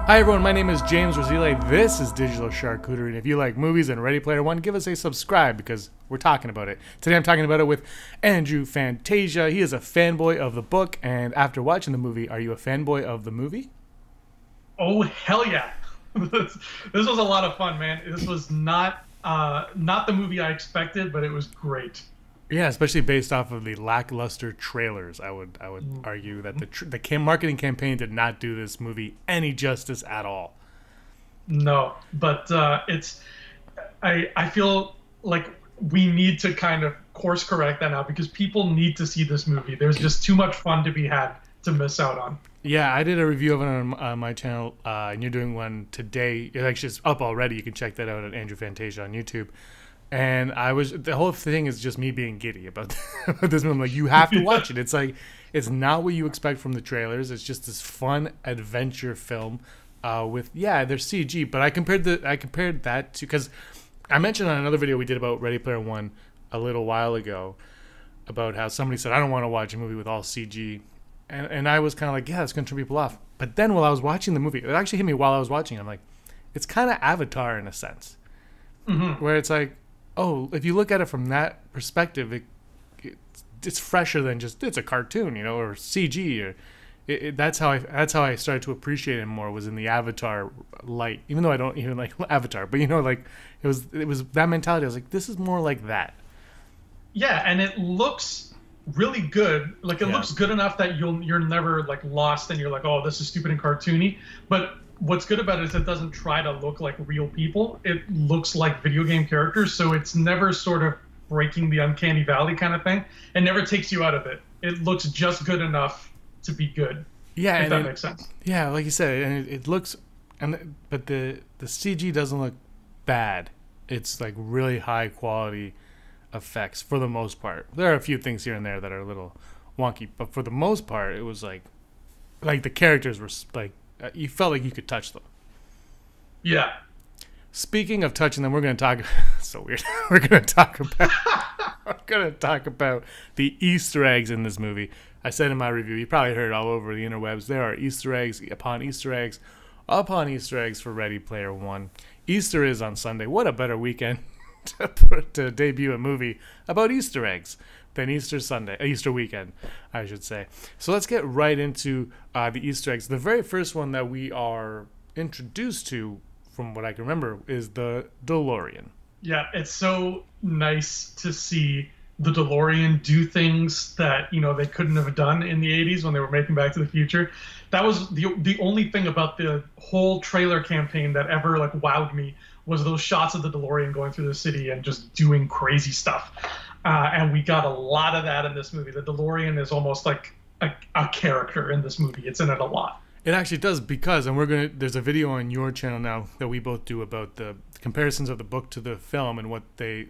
Hi everyone, my name is James Rosile. This is Digital Charcuterie, and if you like movies and Ready Player One, give us a subscribe because we're talking about it. Today I'm talking about it with Andrew Fantasia. He is a fanboy of the book, and after watching the movie, are you a fanboy of the movie? Oh hell yeah! This was a lot of fun, man. This was not the movie I expected, but it was great. Yeah, especially based off of the lackluster trailers. I would argue that the marketing campaign did not do this movie any justice at all. No, but I feel like we need to kind of course correct that now because people need to see this movie. There's just too much fun to be had to miss out on. Yeah, I did a review of it on my channel, and you're doing one today. It actually is up already. You can check that out at Andrew Fantasia on YouTube. And the whole thing is just me being giddy about this movie. I'm like, you have to watch it. It's like, it's not what you expect from the trailers. It's just this fun adventure film there's CG. But I compared that to, because I mentioned on another video we did about Ready Player One a little while ago about how somebody said, I don't want to watch a movie with all CG. And I was kind of like, yeah, it's going to turn people off. But then while I was watching the movie, it actually hit me while I was watching. I'm like, it's kind of Avatar in a sense. Mm-hmm. Where it's like, oh, if you look at it from that perspective, it's fresher than just it's a cartoon, or CG. Or that's how I started to appreciate it more, was in the Avatar light. Even though I don't even like Avatar, but like it was that mentality. I was like, this is more like that. Yeah, and it looks really good. Like it looks good enough that you're never like lost and you're like, oh, this is stupid and cartoony. But what's good about it is it doesn't try to look like real people. It looks like video game characters, so it's never sort of breaking the uncanny valley kind of thing. It never takes you out of it. It looks just good enough to be good. Yeah, if that makes sense. Yeah, like you said, and it looks, but the CG doesn't look bad. It's like really high quality effects for the most part. There are a few things here and there that are a little wonky, but for the most part, it was like the characters were like, you felt like you could touch them. Yeah. Speaking of touching them, we're going to talk. So weird. We're going to talk about the Easter eggs in this movie. I said in my review, you probably heard all over the interwebs, there are Easter eggs upon Easter eggs upon Easter eggs for Ready Player One. Easter is on Sunday. What a better weekend to debut a movie about Easter eggs than Easter weekend, I should say. So let's get right into the Easter eggs. The very first one that we are introduced to, from what I can remember, is the DeLorean. Yeah, it's so nice to see the DeLorean do things that they couldn't have done in the 80s when they were making Back to the Future. That was the only thing about the whole trailer campaign that ever like wowed me, was those shots of the DeLorean going through the city and just doing crazy stuff. And we got a lot of that in this movie. The DeLorean is almost like a character in this movie. It's in it a lot. It actually does, because, and there's a video on your channel now that we both do about the comparisons of the book to the film and what the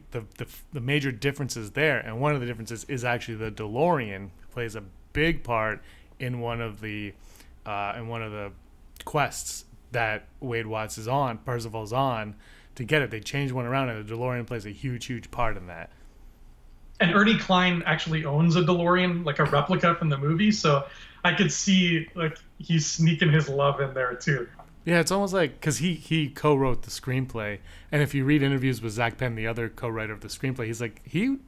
major differences there. And one of the differences is actually the DeLorean plays a big part in one of the quests that Parzival's on to get it. They change one around, and the DeLorean plays a huge part in that. And Ernie Klein actually owns a DeLorean, like a replica from the movie, so I could see like he's sneaking his love in there too. Yeah, it's almost like, because he co-wrote the screenplay, and if you read interviews with Zach Penn, the other co-writer of the screenplay, he's like, he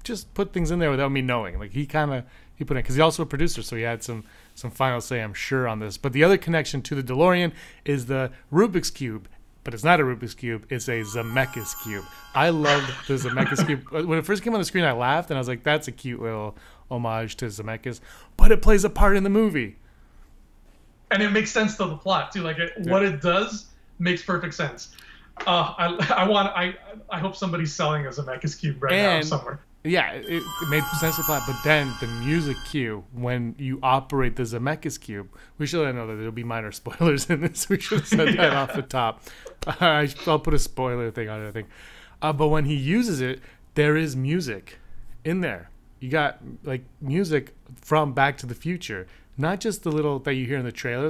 just put things in there without me knowing. Like he put in, because he's also a producer, so he had some final say, I'm sure, on this. But the other connection to the DeLorean is the Rubik's Cube. But it's not a Rubik's Cube, it's a Zemeckis Cube. I loved the Zemeckis Cube. When it first came on the screen, I laughed, and I was like, that's a cute little homage to Zemeckis. But it plays a part in the movie. And it makes sense to the plot, too. Like, what it does makes perfect sense. I hope somebody's selling a Zemeckis Cube now somewhere. Yeah, it made sense to the plot, but then the music cue, when you operate the Zemeckis Cube, we should know that there'll be minor spoilers in this. We should have said that off the top. I'll put a spoiler thing on it, I think. But when he uses it, there is music in there. You got like music from Back to the Future, not just the little that you hear in the trailer,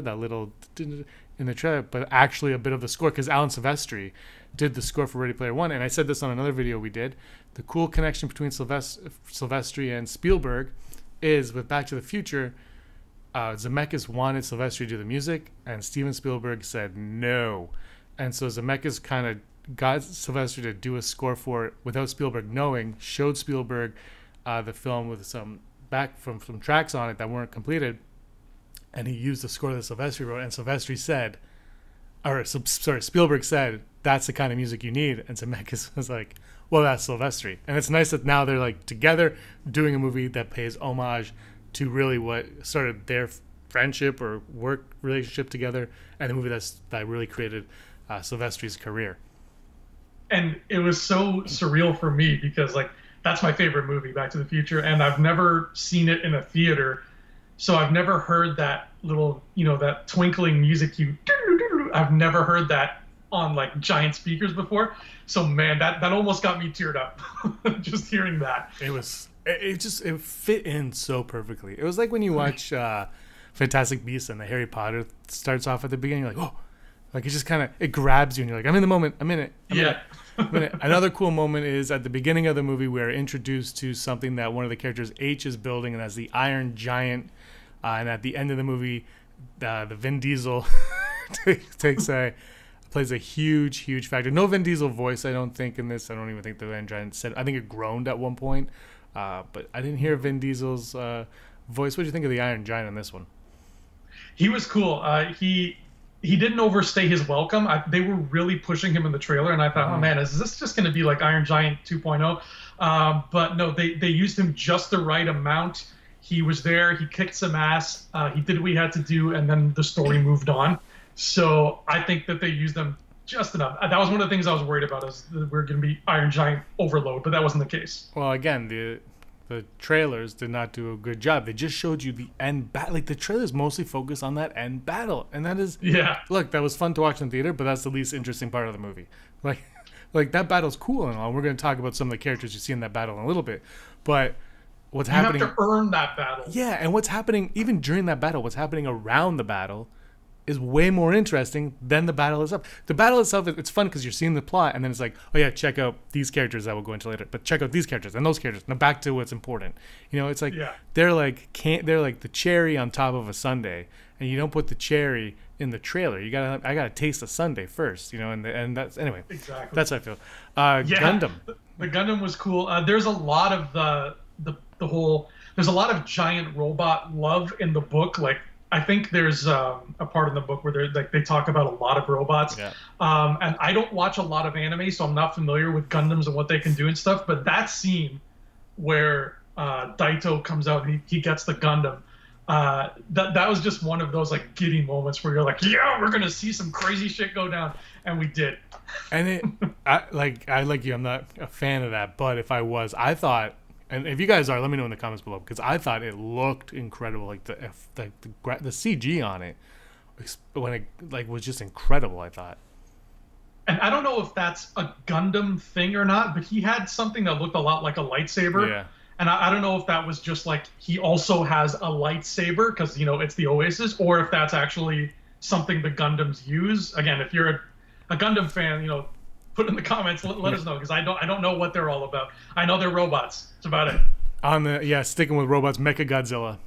but actually a bit of the score, because Alan Silvestri did the score for Ready Player One. And I said this on another video we did. The cool connection between Silvestri and Spielberg is with Back to the Future. Zemeckis wanted Silvestri to do the music, and Steven Spielberg said no. And so Zemeckis kind of got Silvestri to do a score for it without Spielberg knowing, showed Spielberg the film with some tracks on it that weren't completed, and he used the score that Silvestri wrote, and Silvestri said, Spielberg said, that's the kind of music you need, and Zemeckis was like, well, that's Silvestri. And it's nice that now they're like together doing a movie that pays homage to really what started their friendship or work relationship together, and the movie that really created Silvestri's career. And it was so surreal for me because like that's my favorite movie, Back to the Future, and I've never seen it in a theater, so I've never heard that little, that twinkling music cue. I've never heard that on like giant speakers before. So man, that almost got me teared up just hearing that. It fit in so perfectly. It was like when you watch Fantastic Beasts and the Harry Potter starts off at the beginning, you're like, oh, like it just kind of, it grabs you and you're like, I'm in the moment, I'm in it. Another cool moment is at the beginning of the movie, we're introduced to something that one of the characters, H, is building, and that's the Iron Giant. And at the end of the movie, the Vin Diesel plays a huge factor. No Vin Diesel voice, I don't think, in this. I don't even think the Iron Giant said. I think it groaned at one point, but I didn't hear Vin Diesel's voice. What do you think of the Iron Giant in this one? He was cool. He didn't overstay his welcome. They were really pushing him in the trailer, and I thought, oh man, is this just going to be like Iron Giant 2.0? But no, they used him just the right amount. He was there. He kicked some ass. He did what he had to do, and then the story moved on. So I think that they used them just enough. That was one of the things I was worried about, is that we're going to be Iron Giant overload, but that wasn't the case. Well, again, the trailers did not do a good job. They just showed you the end battle. Like, the trailers mostly focus on that end battle, and that is, look, that was fun to watch in the theater, but that's the least interesting part of the movie. Like that battle's cool and all. We're going to talk about some of the characters you see in that battle in a little bit, but what's happening? You have to earn that battle. Yeah, and what's happening even during that battle, what's happening around the battle, is way more interesting than the battle itself. The battle itself, it's fun because you're seeing the plot, and then it's like, oh yeah, check out these characters that we'll go into later, but check out these characters and those characters. Now back to what's important. It's like they're like the cherry on top of a sundae, and you don't put the cherry in the trailer. I gotta taste the sundae first, and that's anyway. Exactly. That's how I feel. Gundam. The Gundam was cool. There's a lot of there's a lot of giant robot love in the book. Like, I think there's a part in the book where they talk about a lot of robots. Yeah. And I don't watch a lot of anime, so I'm not familiar with Gundams and what they can do and stuff. But that scene where Daito comes out and he gets the Gundam, that was just one of those like giddy moments where you're like, yeah, we're gonna see some crazy shit go down, and we did. And I like you. I'm not a fan of that, but if I was, I thought. And if you guys are, let me know in the comments below, because I thought it looked incredible. Like the CG on it, when it was just incredible. I thought. And I don't know if that's a Gundam thing or not, but he had something that looked a lot like a lightsaber. Yeah. And I don't know if that was just like he also has a lightsaber because it's the Oasis, or if that's actually something the Gundams use. Again, if you're a Gundam fan, put in the comments. Let us know, because I don't know what they're all about. I know they're robots. That's about it. Sticking with robots, Mechagodzilla.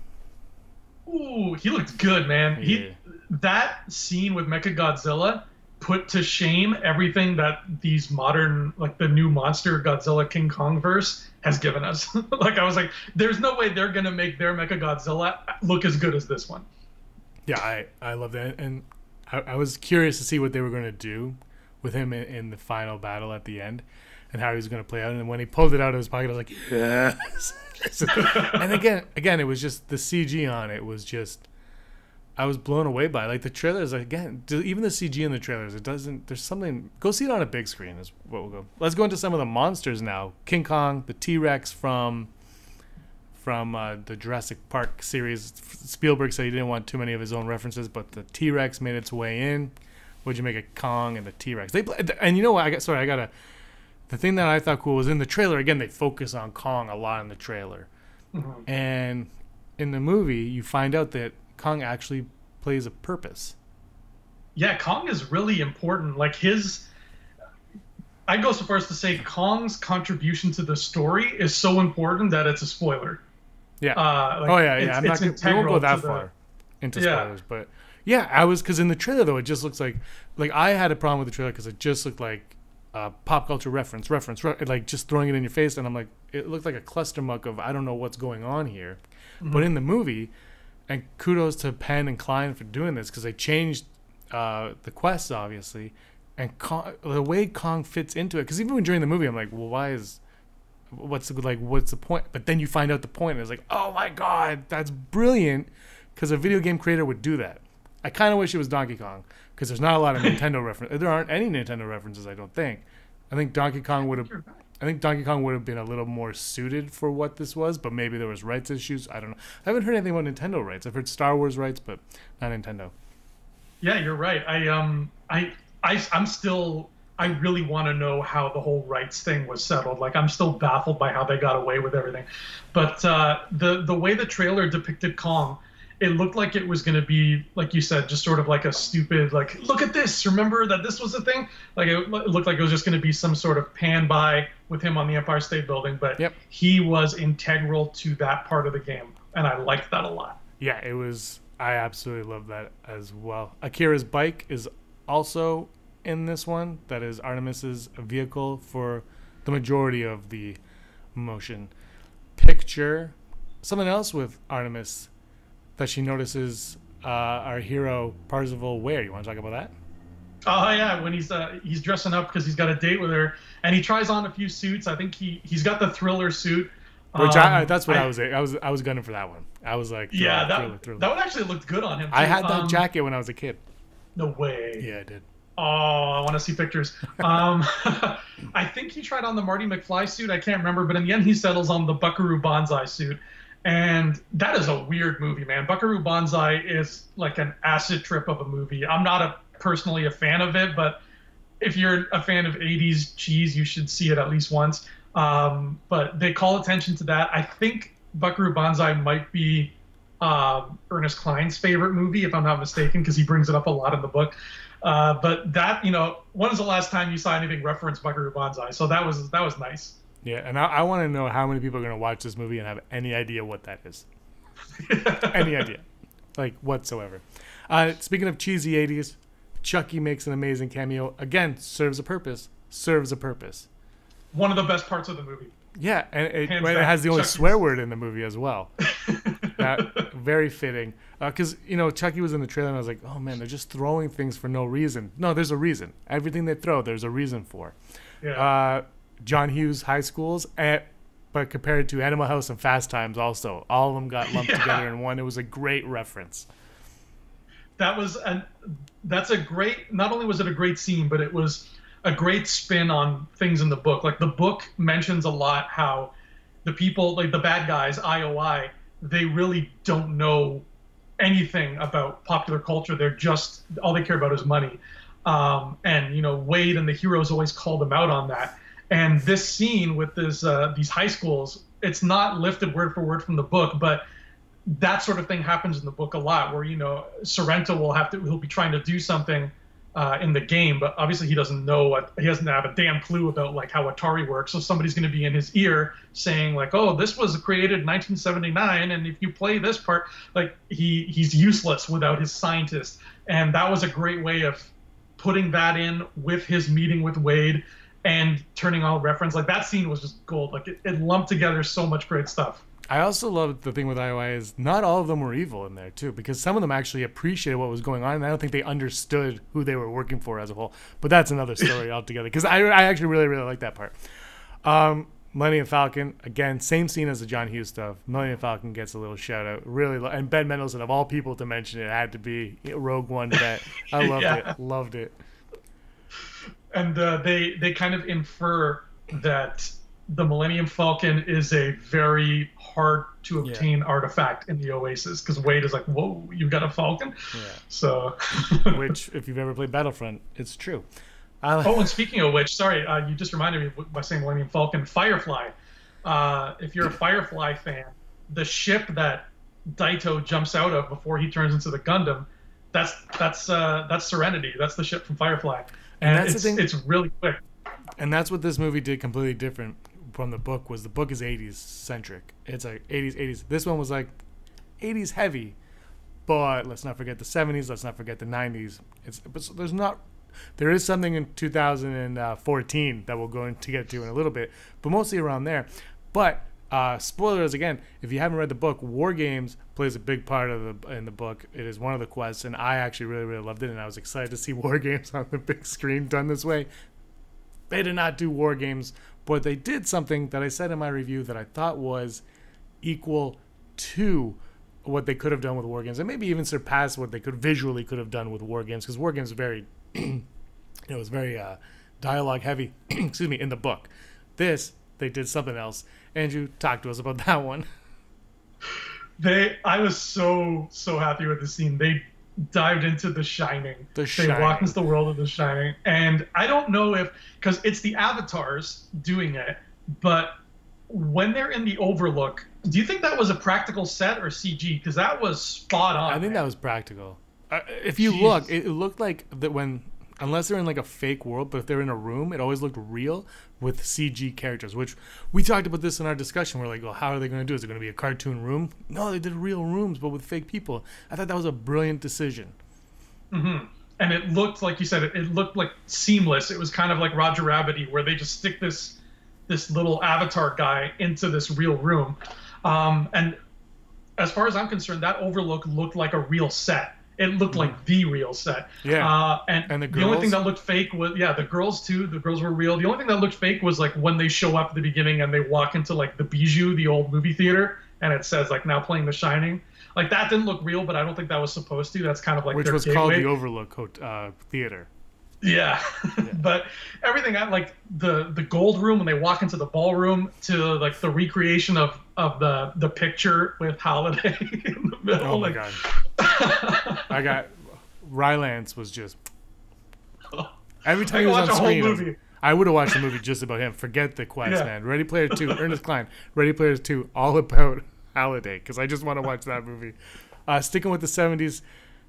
Ooh, he looked good, man. That scene with Mechagodzilla put to shame everything that these modern, like the new monster Godzilla King Kong verse has given us. Like, I was like, there's no way they're gonna make their Mechagodzilla look as good as this one. Yeah, I love that, and I was curious to see what they were gonna do with him in the final battle at the end, and how he was going to play out. And when he pulled it out of his pocket, I was like, yes. And again, it was just the CG on it was just, I was blown away by it. Like the trailers, again, even the CG in the trailers, there's something, go see it on a big screen is what we'll go. Let's go into some of the monsters now. King Kong, the T-Rex from the Jurassic Park series. Spielberg said he didn't want too many of his own references, but the T-Rex made its way in. What'd you make of Kong and the T-Rex? And you know what? The thing that I thought cool was in the trailer. Again, they focus on Kong a lot in the trailer, and in the movie, you find out that Kong actually plays a purpose. Yeah, Kong is really important. Like I'd go so far as to say Kong's contribution to the story is so important that it's a spoiler. Yeah. I'm not. We won't go that far. into spoilers, but yeah, I was, because in the trailer though, it just looks like I had a problem with the trailer because it just looked like pop culture reference, like just throwing it in your face, and I'm like, it looked like a clustermuck of I don't know what's going on here. But in the movie, and kudos to Penn and Klein for doing this because they changed the quests obviously, and the way Kong fits into it. Because even when during the movie, I'm like, well, what's the point? But then you find out the point, and it's like, oh my god, that's brilliant, because a video game creator would do that. I kind of wish it was Donkey Kong, because there's not a lot of Nintendo references. There aren't any Nintendo references, I don't think. I think Donkey Kong would have been a little more suited for what this was, but maybe there was rights issues. I don't know. I haven't heard anything about Nintendo rights. I've heard Star Wars rights, but not Nintendo. Yeah, you're right. I really want to know how the whole rights thing was settled. Like, I'm still baffled by how they got away with everything. But the way the trailer depicted Kong, it looked like it was going to be, like you said, just sort of like a stupid, like, look at this, remember that this was a thing? Like, it looked like it was just going to be some sort of pan by with him on the Empire State Building, but he was integral to that part of the game, and I liked that a lot. Yeah, it was. I absolutely love that as well. Akira's bike is also in this one. That is Artemis's vehicle for the majority of the motion picture. Something else with Artemis that she notices our hero Parzival wear. You want to talk about that? Oh yeah, when he's dressing up because he's got a date with her, and he tries on a few suits. I think he's got the Thriller suit. Which that's what I was gunning for that one. I was like, Thriller. That one actually looked good on him too. I had that jacket when I was a kid. No way. Yeah, I did. Oh, I want to see pictures. I think he tried on the Marty McFly suit. I can't remember, but in the end, he settles on the Buckaroo Banzai suit. And that is a weird movie, man. Buckaroo Banzai is like an acid trip of a movie. I'm not personally a fan of it, but if you're a fan of 80s cheese, you should see it at least once. But they call attention to that. I think Buckaroo Banzai might be Ernest Cline's favorite movie, if I'm not mistaken, because he brings it up a lot in the book. But that, when was the last time you saw anything reference Buckaroo Banzai? So that was nice. Yeah, and I want to know how many people are going to watch this movie and have any idea what that is. Any idea. Like, whatsoever. Speaking of cheesy 80s, Chucky makes an amazing cameo. Again, serves a purpose. One of the best parts of the movie. Yeah, and it has the only swear word in the movie as well. Very fitting. Because, Chucky was in the trailer and I was like, oh man, they're just throwing things for no reason. No, there's a reason. Everything they throw, there's a reason for. Yeah. John Hughes High Schools, but compared to Animal House and Fast Times also. All of them got lumped together in one. It was a great reference. That's a great, not only was it a great scene, but it was a great spin on things in the book. Like, the book mentions a lot how the people, like the bad guys, IOI, they really don't know anything about popular culture. They're just, all they care about is money. And, Wade and the heroes always call them out on that. And this scene with these high schools, it's not lifted word for word from the book, but that sort of thing happens in the book a lot, where Sorrento he'll be trying to do something in the game, but obviously he doesn't have a damn clue about like how Atari works. So somebody's going to be in his ear saying like, "Oh, this was created in 1979, and if you play this part," like he's useless without his scientist. And that was a great way of putting that in with his meeting with Wade and turning all reference. Like, that scene was just gold. Like, it lumped together so much great stuff. I also love the thing with IOI is not all of them were evil in there too, because some of them actually appreciated what was going on, and I don't think they understood who they were working for as a whole. But that's another story altogether, because I actually really, really like that part. Millennium Falcon, again, same scene as the John Hughes stuff. Millennium Falcon gets a little shout out. Really, and Ben Mendelsohn, of all people to mention it, had to be Rogue One vet. I loved it. And they kind of infer that the Millennium Falcon is a very hard to obtain artifact in the Oasis, because Wade is like, "Whoa, you've got a Falcon?" Yeah. So, which, if you've ever played Battlefront, it's true. And speaking of which, sorry, you just reminded me by saying Millennium Falcon. Firefly. If you're a Firefly fan, the ship that Daito jumps out of before he turns into the Gundam, that's Serenity. That's the ship from Firefly. And it's really quick. And that's what this movie did completely different from the book. Was the book is 80s centric. It's like 80s. This one was like 80s heavy, But let's not forget the 70s. Let's not forget the 90s. There is something in 2014 that we're going to get to in a little bit, but mostly around there. But spoilers again, if you haven't read the book, War Games plays a big part in the book. It is one of the quests, and I actually really, really loved it, and I was excited to see War Games on the big screen done this way. They did not do War Games, but they did something that I said in my review that I thought was equal to what they could have done with War Games, and maybe even surpass what they could have done with War Games, because War Games is very it was very dialogue heavy excuse me, in the book. They did something else. Andrew, talk to us about that one. I was so happy with the scene. They dived into The Shining. They walked into the world of The Shining, and I don't know if, because it's the avatars doing it, but when they're in the Overlook, do you think that was a practical set or CG? Because that was spot on. I think that was practical. If you look, it looked like that unless they're in like a fake world, but if they're in a room, it always looked real with CG characters, which we talked about this in our discussion. We're like, well, how are they going to do? Is it going to be a cartoon room? No, they did real rooms, but with fake people. I thought that was a brilliant decision. Mm-hmm. And it looked, like you said, it looked like seamless. It was kind of like Roger Rabbit-y, where they just stick this little avatar guy into this real room. And as far as I'm concerned, that Overlook looked like a real set. It looked like the real set. Yeah. And the only thing that looked fake was, the girls too. The girls were real. The only thing that looked fake was like when they show up at the beginning and they walk into like the Bijou, the old movie theater, and it says like now playing The Shining. Like that didn't look real, but I don't think that was supposed to. That's kind of like which their was gateway. Called the Overlook Theater. Yeah. But everything, like the gold room when they walk into the ballroom, to like the recreation of the picture with Holiday in the middle. Oh my god. I got Rylance was just every time he was on screen. I would have watched the movie just about him. Forget the quest, man. Ready Player 2, Ernest Cline. Ready Player 2, all about Holiday, because I just want to watch that movie. Sticking with the 70s,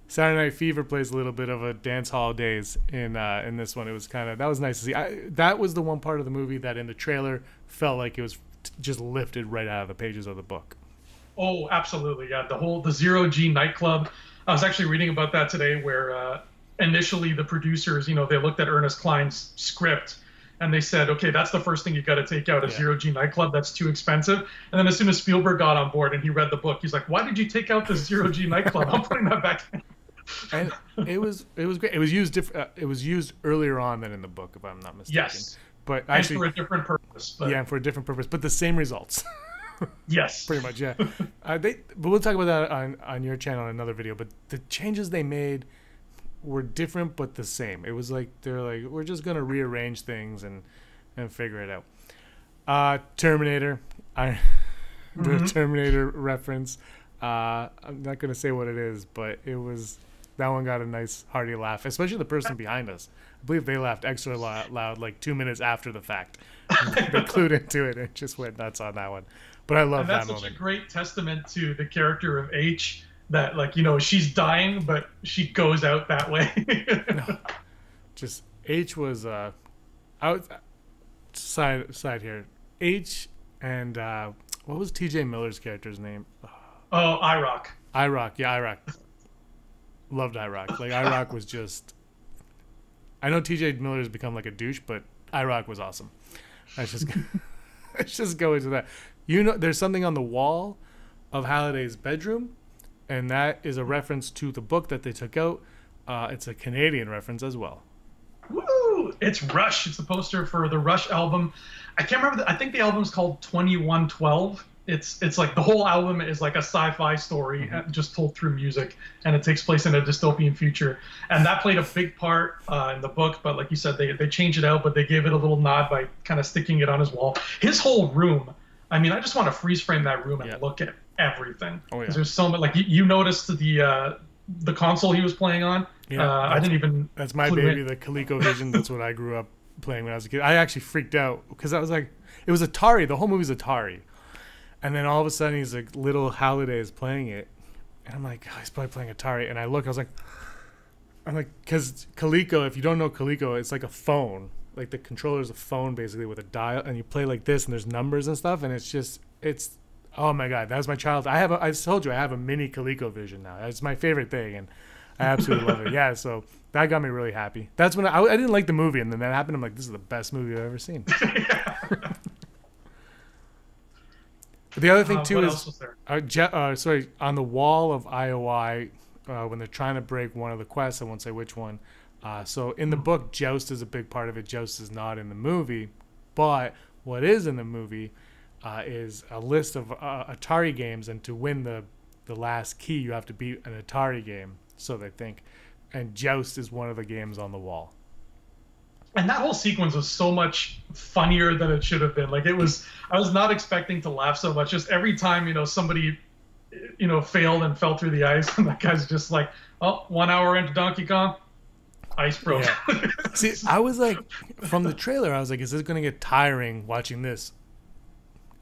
Saturday Night Fever plays a little bit of a dance hall days in this one. It was that was nice to see. That was the one part of the movie that in the trailer felt like it was just lifted right out of the pages of the book. Oh, absolutely, yeah. The Zero G nightclub. I was actually reading about that today, where initially the producers, they looked at Ernest Cline's script and they said, okay, that's the first thing you got to take out, a Zero G nightclub. That's too expensive. And then as soon as Spielberg got on board and he read the book, he's like, why did you take out the Zero G nightclub? I'm putting that back in. And it was great. It was used it was used earlier on than in the book, if I'm not mistaken. Yes, but actually and for a different purpose. Yeah, and for a different purpose, but the same results. Yes, pretty much. Yeah. But we'll talk about that on your channel in another video. But the changes they made were different but the same. It was like they're like, we're just gonna rearrange things and figure it out. Terminator, the Terminator reference. I'm not gonna say what it is, but it was, that one got a nice hearty laugh, especially the person behind us. I believe they laughed extra loud like 2 minutes after the fact. They clued into it and just went nuts on that one. But I love that moment. That's such a great testament to the character of H, that she's dying, but she goes out that way. No, just H was side here. H and what was T.J. Miller's character's name? Oh, IROC. IROC, yeah, IROC. Loved IROC. Like IROC was just. I know T.J. Miller's become like a douche, but IROC was awesome. Let's just go into that. There's something on the wall of Halliday's bedroom, and that is a reference to the book that they took out. It's a Canadian reference as well. Woo! It's Rush. It's the poster for the Rush album. I can't remember. I think the album's called 2112. It's like the whole album is like a sci-fi story just told through music, and it takes place in a dystopian future. And that played a big part in the book, but like you said, they changed it out, but they gave it a little nod by kind of sticking it on his wall. His whole room. I mean, I just want to freeze frame that room and look at everything. Oh, yeah. Because there's so much. Like you noticed the console he was playing on. Yeah, I didn't even. That's my baby, the ColecoVision. That's what I grew up playing when I was a kid. I actually freaked out because I was like, it was Atari. The whole movie's Atari. And then all of a sudden, he's like, little Halliday is playing it. And I'm like, oh, he's probably playing Atari. And I look, I was like, because Coleco, if you don't know Coleco, it's like a phone. Like the controller's a phone basically with a dial. And you play like this and there's numbers and stuff. And it's Oh my god, that was my child. I told you I have a mini ColecoVision now. It's my favorite thing, and I absolutely love it. Yeah, so that got me really happy. That's when I didn't like the movie, and then that happened. I'm like, this is the best movie I've ever seen. The other thing too is, sorry, on the wall of IOI, when they're trying to break one of the quests, I won't say which one. So in the book, Joust is a big part of it. Joust is not in the movie, but what is in the movie is a list of Atari games, and to win the last key, you have to beat an Atari game. So they think, and Joust is one of the games on the wall. And that whole sequence was so much funnier than it should have been. Like, I was not expecting to laugh so much. Just every time, somebody, failed and fell through the ice, and that guy's just like, oh, 1 hour into Donkey Kong, ice broke. Yeah. See, I was like, from the trailer, I was like, is this going to get tiring watching this?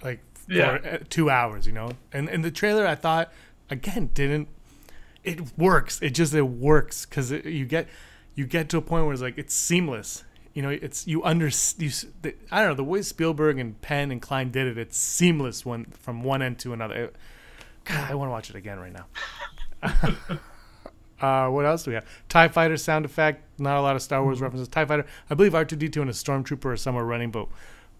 Like, for 2 hours, And in the trailer, I thought, again, it works. It works because you get to a point where it's like, it's seamless. I don't know, the way Spielberg and Penn and Klein did it, it's seamless from one end to another. God, I want to watch it again right now. What else do we have? TIE Fighter sound effect, not a lot of Star Wars references. TIE Fighter, I believe R2-D2 and a Stormtrooper are somewhere running, but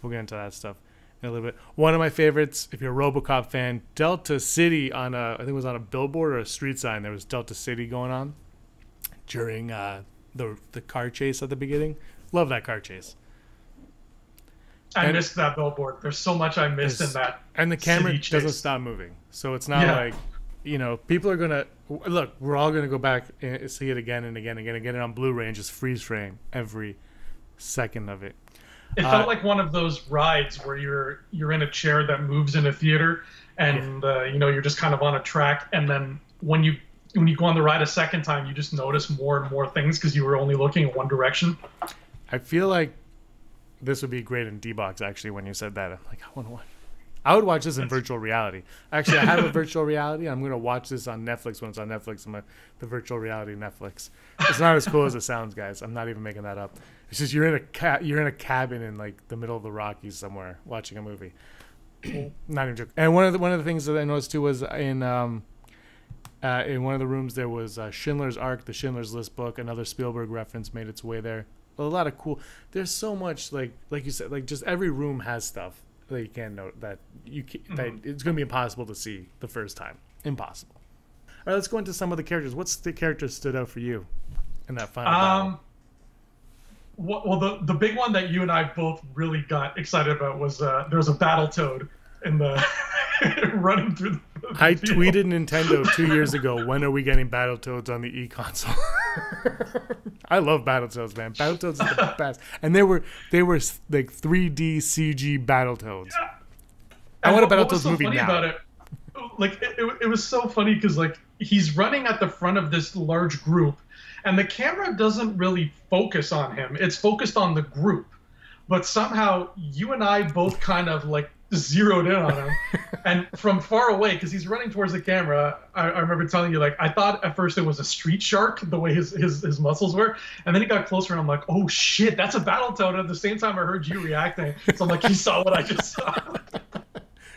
we'll get into that stuff in a little bit. One of my favorites, if you're a RoboCop fan, Delta City I think it was on a billboard or a street sign, there was Delta City going on during the car chase at the beginning. Love that car chase. I missed that billboard. There's so much I missed in that. And the camera doesn't stop moving. So it's not like, people are going to... Look, we're all going to go back and see it again and again and again and get it on Blu-ray and just freeze frame every second of it. It felt like one of those rides where you're in a chair that moves in a theater, and you're just kind of on a track, and then when you go on the ride a second time, you just notice more and more things because you were only looking in one direction. I feel like this would be great in D-Box, actually, when you said that. I'm like, I would watch this in virtual reality. Actually, I have a virtual reality. I'm going to watch this on Netflix when it's on Netflix. The virtual reality Netflix. It's not as cool as it sounds, guys. I'm not even making that up. It's just you're in a cabin in like the middle of the Rockies somewhere watching a movie. Not even joking. And one of the things that I noticed too was in one of the rooms there was Schindler's Ark, the Schindler's List book. Another Spielberg reference made its way there. A lot of cool. There's so much like you said, like just every room has stuff that you can note that that it's going to be impossible to see the first time. Impossible. All right, let's go into some of the characters. What's the character stood out for you in that final battle? Well, the big one that you and I both really got excited about was there was a Battletoad in the running through the I tweeted Nintendo 2 years ago, when are we getting Battletoads on the e-console? I love Battletoads, man. Battletoads is the best. And they were like 3D CG Battletoads. Yeah. I want a Battletoads movie now. About it, like it was so funny because like he's running at the front of this large group, and the camera doesn't really focus on him. It's focused on the group. But somehow you and I both kind of like zeroed in on him. And from far away, because he's running towards the camera, I remember telling you, like, I thought at first it was a street shark, the way his muscles were. And then he got closer, and I'm like, oh, shit, that's a Battletoad. At the same time, I heard you reacting. So I'm like, he saw what I just saw.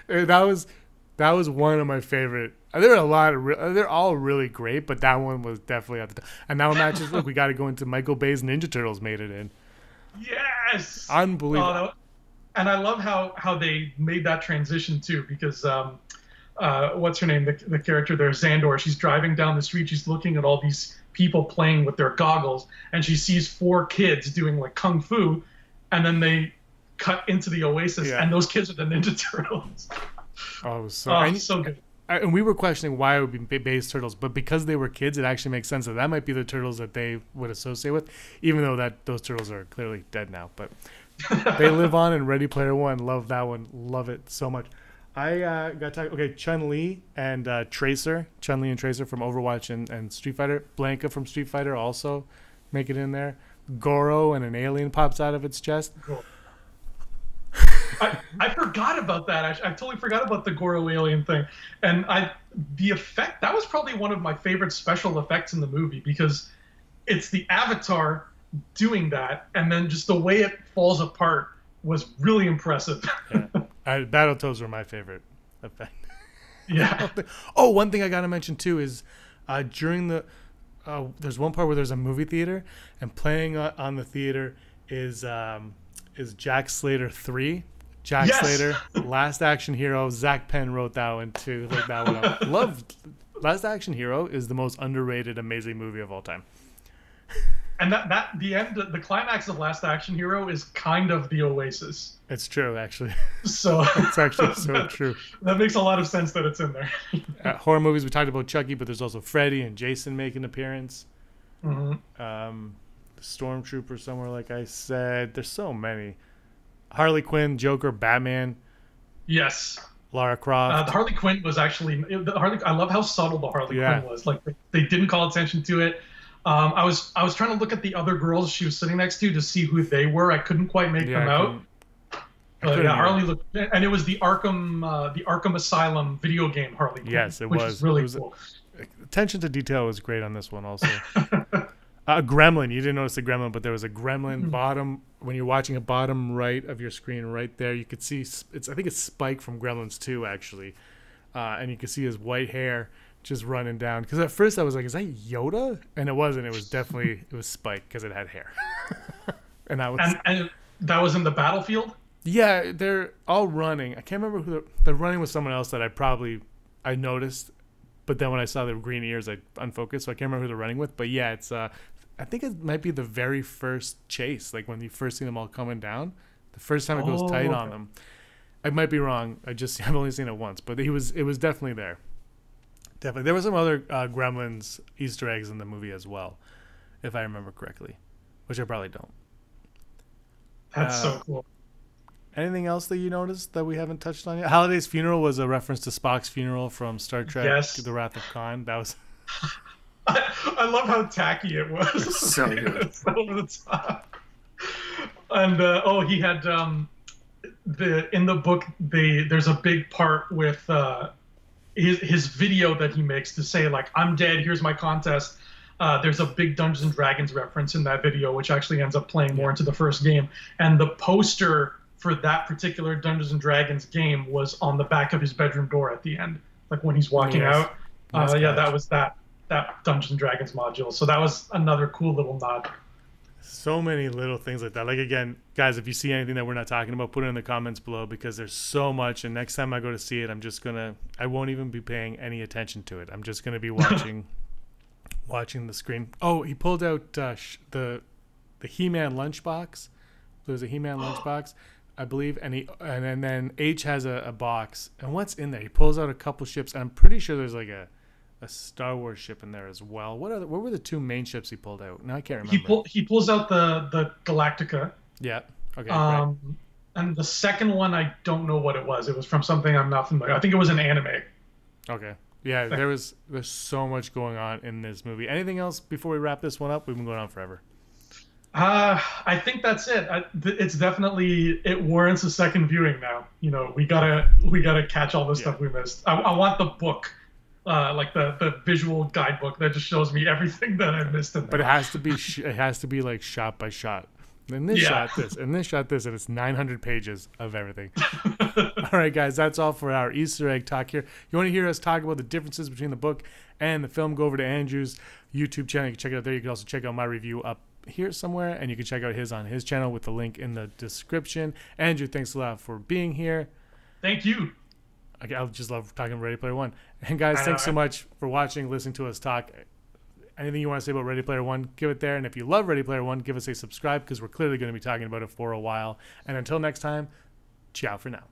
That was one of my favorite. There are a lot of they're all really great, but that one was definitely at the top. And now matches. Look, we got to go into Michael Bay's Ninja Turtles made it in. Yes, unbelievable. And I love how they made that transition too, because what's her name? The character there, Xandor. She's driving down the street. She's looking at all these people playing with their goggles, and she sees 4 kids doing like kung fu, and then they cut into the Oasis, and those kids are the Ninja Turtles. Oh, so good. And we were questioning why it would be Bay's Turtles, but because they were kids, it actually makes sense that might be the turtles that they would associate with, even though those turtles are clearly dead now. But they live on in Ready Player One. Love that one. Love it so much. I got to talk. Okay, Chun-Li and Tracer. Chun-Li and Tracer from Overwatch and Street Fighter. Blanca from Street Fighter also make it in there. Goro and an alien pops out of its chest. Cool. I forgot about that. I totally forgot about the Goro alien thing. And the effect, that was probably one of my favorite special effects in the movie, because it's the Avatar doing that, and then just the way it falls apart was really impressive. Yeah. Battletoads were my favorite effect. Yeah. Oh, one thing I gotta mention too is during the there's one part where there's a movie theater, and playing on the theater is Jack Slater 3. Jack Yes! Slater, Last Action Hero. Zach Penn wrote that one too. Like that one up. Loved Last Action Hero is the most underrated, amazing movie of all time. And the climax of Last Action Hero is kind of the Oasis. It's true, actually. So It's actually so true. That makes a lot of sense that it's in there. Horror movies, we talked about Chucky, but there's also Freddy and Jason make an appearance. Mm-hmm. Stormtrooper somewhere, like I said. There's so many. Harley Quinn, Joker, Batman. Yes. Lara Croft. The Harley Quinn was actually I love how subtle the Harley Quinn was. Like they didn't call attention to it. I was trying to look at the other girls she was sitting next to see who they were. I couldn't quite make them out. But yeah, Harley looked, and it was the Arkham Asylum video game Harley Quinn. Yes, it which was really cool. Attention to detail was great on this one also. A gremlin. You didn't notice the gremlin, but there was a gremlin bottom. When you're watching a bottom right of your screen, right there, you could see I think it's Spike from Gremlins 2 actually, and you could see his white hair just running down. Because at first I was like, "Is that Yoda?" And it wasn't. It was definitely Spike because it had hair. and that was in the battlefield. Yeah, they're all running. I can't remember who they're running with. Someone else that I noticed, but then when I saw the green ears, I unfocused, so I can't remember who they're running with. But yeah, it's I think it might be the very first chase, like when you first see them all coming down. The first time it goes tight on them. I might be wrong. I've only seen it once, but it was definitely there. Definitely, there were some other Gremlins Easter eggs in the movie as well, if I remember correctly, which I probably don't. That's so cool. Anything else that you noticed that we haven't touched on yet? Holiday's funeral was a reference to Spock's funeral from Star Trek: Yes. The Wrath of Khan. That was. I love how tacky it was. It's so good. It's over the top. And he had in the book there's a big part with his video that he makes to say like, I'm dead, here's my contest. There's a big Dungeons and Dragons reference in that video, which actually ends up playing more into the first game. And the poster for that particular Dungeons and Dragons game was on the back of his bedroom door at the end, like when he's walking out. That was that Dungeons and Dragons module. So that was another cool little nod. So many little things like that. Like, again, guys, if you see anything that we're not talking about, put it in the comments below, because there's so much. And next time I go to see it, I won't even be paying any attention to it. I'm just going to be watching the screen. Oh, he pulled out the He-Man lunchbox. There was a He-Man lunchbox, I believe, and then H has a box. And what's in there? He pulls out a couple ships, and I'm pretty sure there's like a Star Wars ship in there as well. What were the two main ships he pulled out? No, I can't remember. He pulls out the Galactica. Yeah. Okay. Right. And the second one, I don't know what it was. It was from something I'm not familiar. I think it was an anime. Okay. Yeah, there's so much going on in this movie. Anything else before we wrap this one up? We've been going on forever. I think that's it. It's definitely, it warrants a second viewing now. You know, we gotta catch all the stuff we missed. I want the book. Like the visual guidebook that just shows me everything that I missed in there. But it has to be like shot by shot. And this shot this, and this shot this, and it's 900 pages of everything. All right, guys, that's all for our Easter egg talk here. You want to hear us talk about the differences between the book and the film? Go over to Andrew's YouTube channel. You can check it out there. You can also check out my review up here somewhere, and you can check out his on his channel with the link in the description. Andrew, thanks a lot for being here. Thank you. I just love talking Ready Player One. And guys, thanks so much for watching, listening to us talk. Anything you want to say about Ready Player One, give it there. And if you love Ready Player One, give us a subscribe, because we're clearly going to be talking about it for a while. And until next time, ciao for now.